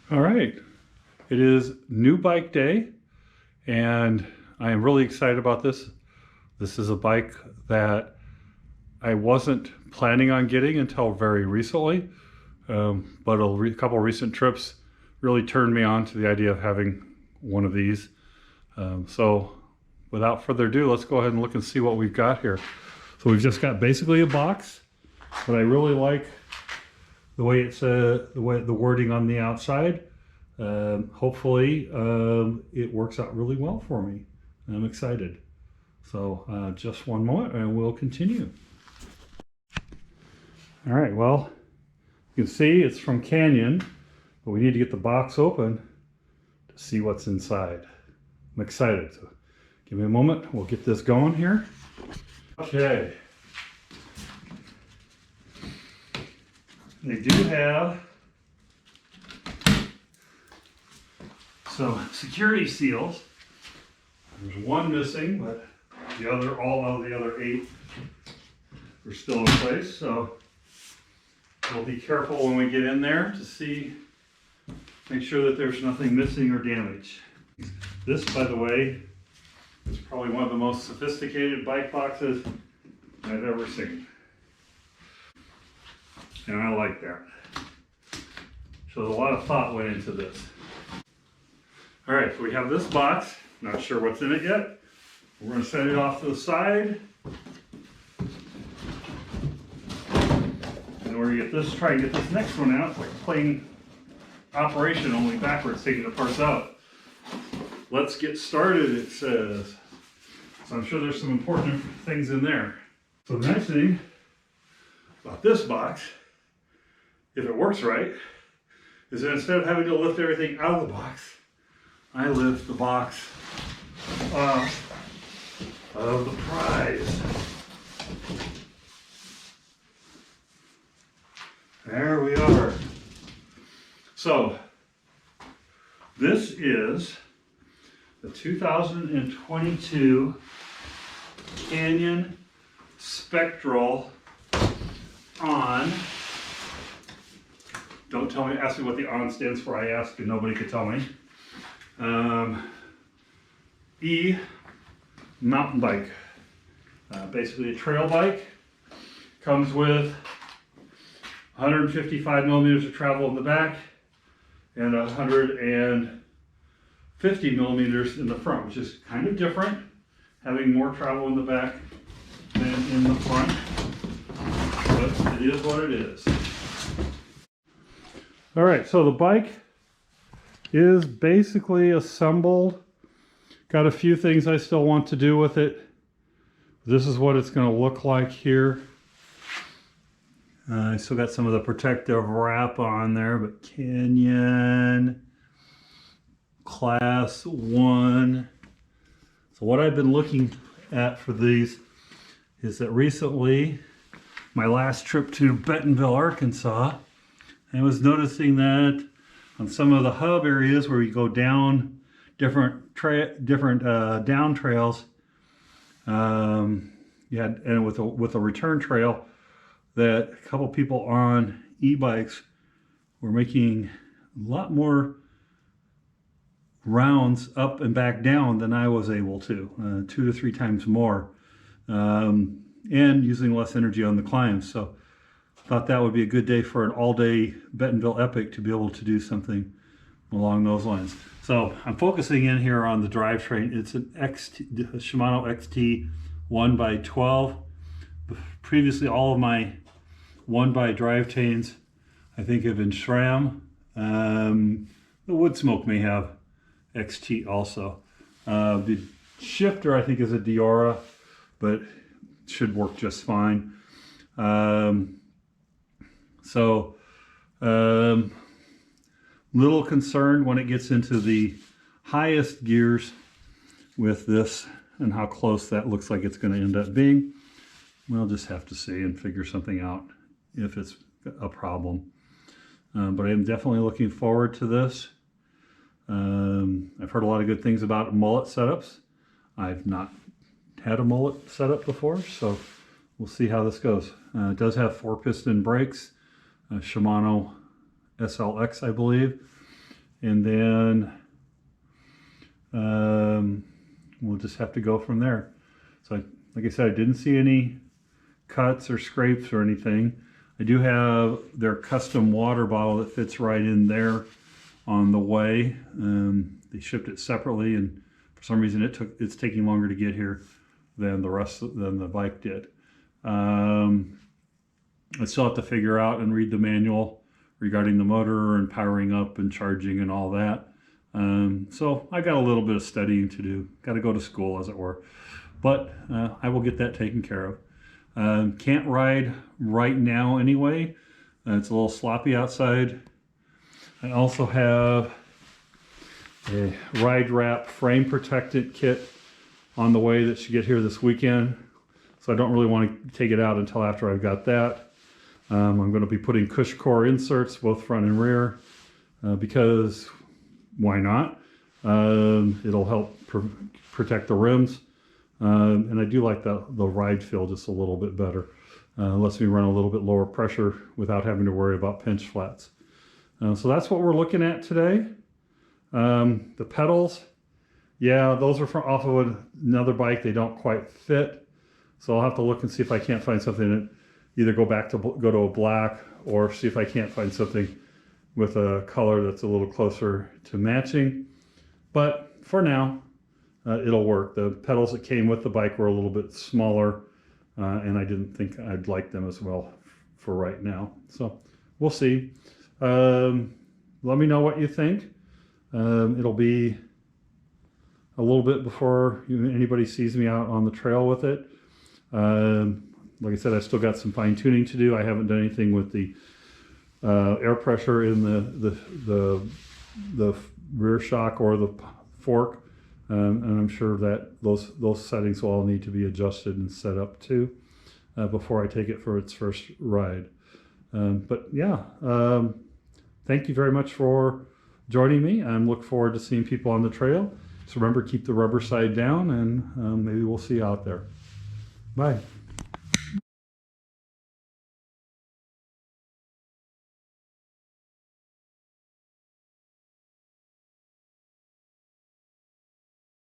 All right, it is new bike day and I am really excited about this. This is a bike that I wasn't planning on getting until very recently, but a couple recent trips really turned me on to the idea of having one of these. So without further ado, let's go ahead and look and see what we've got here. So we've just got basically a box, but I really like the way it's the wording on the outside. Hopefully it works out really well for me. I'm excited. So just one moment and we'll continue. All right, well, you can see it's from Canyon, but we need to get the box open to see what's inside. I'm excited. So give me a moment. We'll get this going here. Okay. They do have some security seals. There's one missing, but all of the other 8 are still in place. So we'll be careful when we get in there to make sure that there's nothing missing or damaged. This, by the way, is probably one of the most sophisticated bike boxes I've ever seen. And I like that. Shows a lot of thought went into this. All right, so we have this box. Not sure what's in it yet. We're going to set it off to the side. And we're going to try and get this next one out. It's like plain operation, only backwards, taking the parts out. Let's get started, it says. So I'm sure there's some important things in there. So the nice thing about this box, if it works right, is that instead of having to lift everything out of the box, I lift the box off of the prize. There we are. So this is the 2022 Canyon Spectral on. Don't tell me, ask me what the on stands for. I asked and nobody could tell me. E mountain bike. Basically a trail bike. Comes with 155 millimeters of travel in the back and 150 millimeters in the front, which is kind of different, having more travel in the back than in the front, but it is what it is. All right, so the bike is basically assembled. Got a few things I still want to do with it. This is what it's going to look like here. I still got some of the protective wrap on there, but Canyon Class 1. So what I've been looking at for these is that recently, my last trip to Bentonville, Arkansas, I was noticing that on some of the hub areas where you go down different down trails, and with a return trail, that a couple people on e-bikes were making a lot more rounds up and back down than I was able to, 2 to 3 times more, and using less energy on the climbs. So thought that would be a good day for an all-day Bentonville Epic to be able to do something along those lines. So I'm focusing in here on the drivetrain. It's an Shimano XT 1x12. Previously, all of my 1x drivetrains, I think, have been SRAM. The wood smoke may have XT also. The shifter, I think, is a Diora, but should work just fine. Little concerned when it gets into the highest gears with this and how close that looks like it's going to end up being. We'll just have to see and figure something out if it's a problem. But I am definitely looking forward to this. I've heard a lot of good things about mullet setups. I've not had a mullet setup before, so we'll see how this goes. It does have 4-piston brakes, Shimano SLX, I believe. and then we'll just have to go from there. So like I said, I didn't see any cuts or scrapes or anything. I do have their custom water bottle that fits right in there on the way. They shipped it separately, and for some reason it's taking longer to get here than the bike did. I still have to figure out and read the manual regarding the motor and powering up and charging and all that. So I got a little bit of studying to do. Got to go to school, as it were. But I will get that taken care of. Can't ride right now anyway. It's a little sloppy outside. I also have a ride wrap frame protectant kit on the way that should get here this weekend. So I don't really want to take it out until after I've got that. I'm going to be putting cush core inserts, both front and rear, because why not? It'll help protect the rims. And I do like the ride feel just a little bit better. Lets me run a little bit lower pressure without having to worry about pinch flats. So that's what we're looking at today. The pedals, yeah, those are off of another bike. They don't quite fit. So I'll have to look and see if I can't find something that either go to a black, or see if I can't find something with a color that's a little closer to matching. But for now, it'll work. The pedals that came with the bike were a little bit smaller, and I didn't think I'd like them as well for right now. So we'll see. Let me know what you think. It'll be a little bit before anybody sees me out on the trail with it. Like I said, I still got some fine tuning to do. I haven't done anything with the air pressure in the rear shock or the fork, and I'm sure that those settings will all need to be adjusted and set up too before I take it for its first ride. But yeah, thank you very much for joining me. I look forward to seeing people on the trail. So remember, keep the rubber side down, and maybe we'll see you out there. Bye.